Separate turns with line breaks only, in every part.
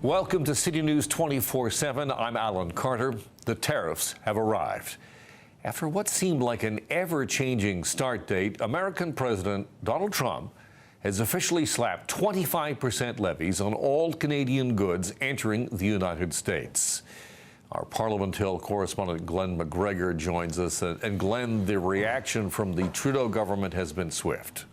Welcome to City News 24/7. I'm Alan Carter. The tariffs have arrived. After what seemed like an ever-changing start date, American President Donald Trump has officially slapped 25% levies on all Canadian goods entering the United States. Our Parliament Hill correspondent Glenn McGregor joins us. And Glenn, the reaction from the Trudeau government has been swift.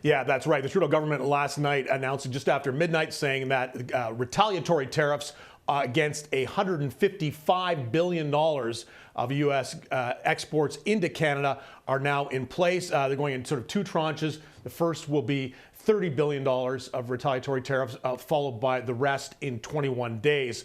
Yeah, that's right. The Trudeau government last night announced just after midnight saying that retaliatory tariffs against $155 billion of U.S. exports into Canada are now in place. They're going in sort of two tranches. The first will be $30 billion of retaliatory tariffs, followed by the rest in 21 days.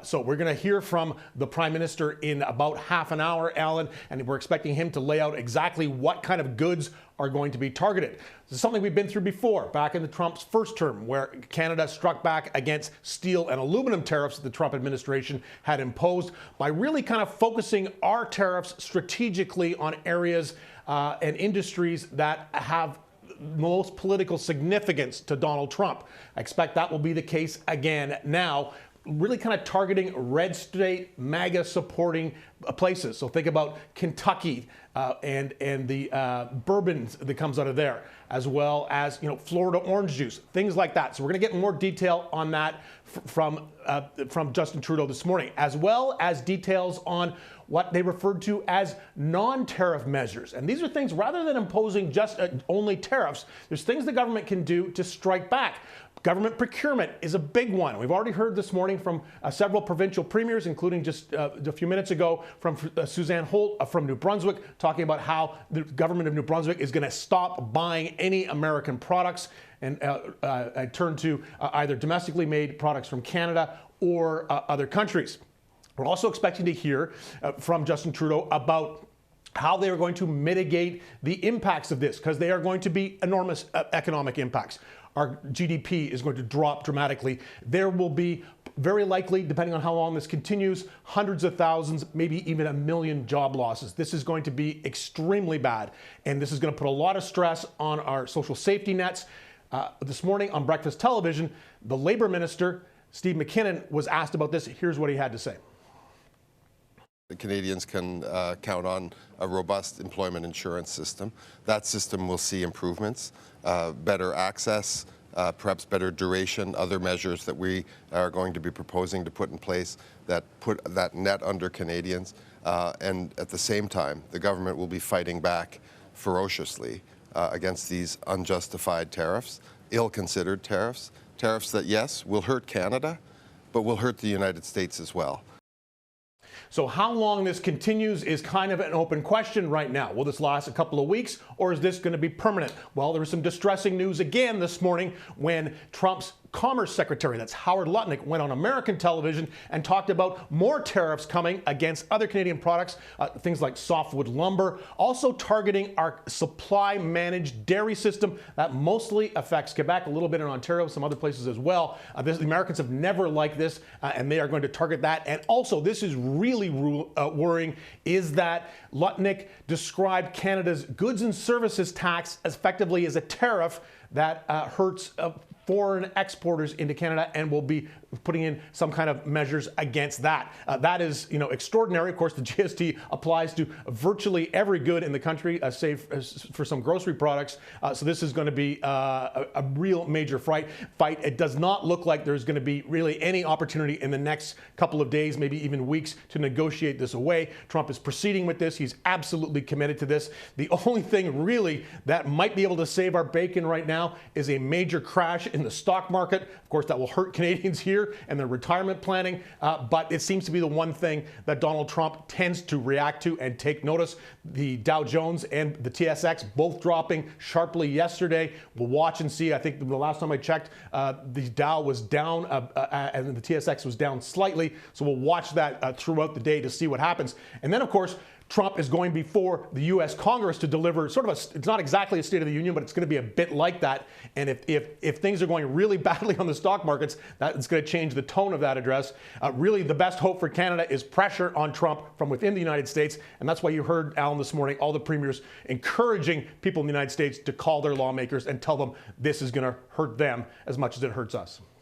So we're going to hear from the Prime Minister in about half an hour, Alan, and we're expecting him to lay out exactly what kind of goods are going to be targeted. This is something we've been through before, back in the Trump's first term, where Canada struck back against steel and aluminum tariffs that the Trump administration had imposed by really kind of focusing our tariffs strategically on areas and industries that have most political significance to Donald Trump. I expect that will be the case again now, really kind of targeting red state, MAGA supporting places. So think about Kentucky and the bourbon that comes out of there, as well as Florida orange juice, things like that. So we're going to get more detail on that from Justin Trudeau this morning, as well as details on what they referred to as non-tariff measures. And these are things, rather than imposing just only tariffs, there's things the government can do to strike back. Government procurement is a big one. We've already heard this morning from several provincial premiers, including just a few minutes ago from Suzanne Holt from New Brunswick, talking about how the government of New Brunswick is going to stop buying any American products and turn to either domestically made products from Canada or other countries. We're also expecting to hear from Justin Trudeau about how they are going to mitigate the impacts of this, because they are going to be enormous economic impacts. Our GDP is going to drop dramatically. There will be, very likely, depending on how long this continues, hundreds of thousands, maybe even 1 million job losses. This is going to be extremely bad, and this is going to put a lot of stress on our social safety nets. This morning on Breakfast Television, the Labour Minister, Steve McKinnon, was asked about this. Here's what he had to say.
The Canadians can count on a robust employment insurance system. That system will see improvements, better access, perhaps better duration, other measures that we are going to be proposing to put in place that put that net under Canadians. And at the same time, the government will be fighting back ferociously against these unjustified tariffs, ill-considered tariffs, tariffs that, yes, will hurt Canada, but will hurt the United States as well.
So how long this continues is kind of an open question right now. Will this last a couple of weeks, or is this going to be permanent? Well, there was some distressing news again this morning when Trump's Commerce Secretary, that's Howard Lutnick, went on American television and talked about more tariffs coming against other Canadian products, things like softwood lumber, also targeting our supply-managed dairy system that mostly affects Quebec, a little bit in Ontario, some other places as well. The Americans have never liked this, and they are going to target that. And also, this is really worrying, is that Lutnick described Canada's goods and services tax as effectively as a tariff that hurts foreign exporters into Canada, and will be putting in some kind of measures against that. That is, extraordinary. Of course, the GST applies to virtually every good in the country, save for some grocery products. So this is going to be a real major fight. It does not look like there's going to be really any opportunity in the next couple of days, maybe even weeks, to negotiate this away. Trump is proceeding with this. He's absolutely committed to this. The only thing really that might be able to save our bacon right now is a major crash in the stock market. Of course, that will hurt Canadians here and their retirement planning, but it seems to be the one thing that Donald Trump tends to react to and take notice. The Dow Jones and the TSX both dropping sharply yesterday. We'll watch and see. I think the last time I checked, the Dow was down and the TSX was down slightly. So we'll watch that throughout the day to see what happens. And then, of course, Trump is going before the U.S. Congress to deliver sort of it's not exactly a State of the Union, but it's going to be a bit like that. And if things are going really badly on the stock markets, that's going to change the tone of that address. Really, the best hope for Canada is pressure on Trump from within the United States. And that's why you heard, Alan, this morning, all the premiers encouraging people in the United States to call their lawmakers and tell them this is going to hurt them as much as it hurts us.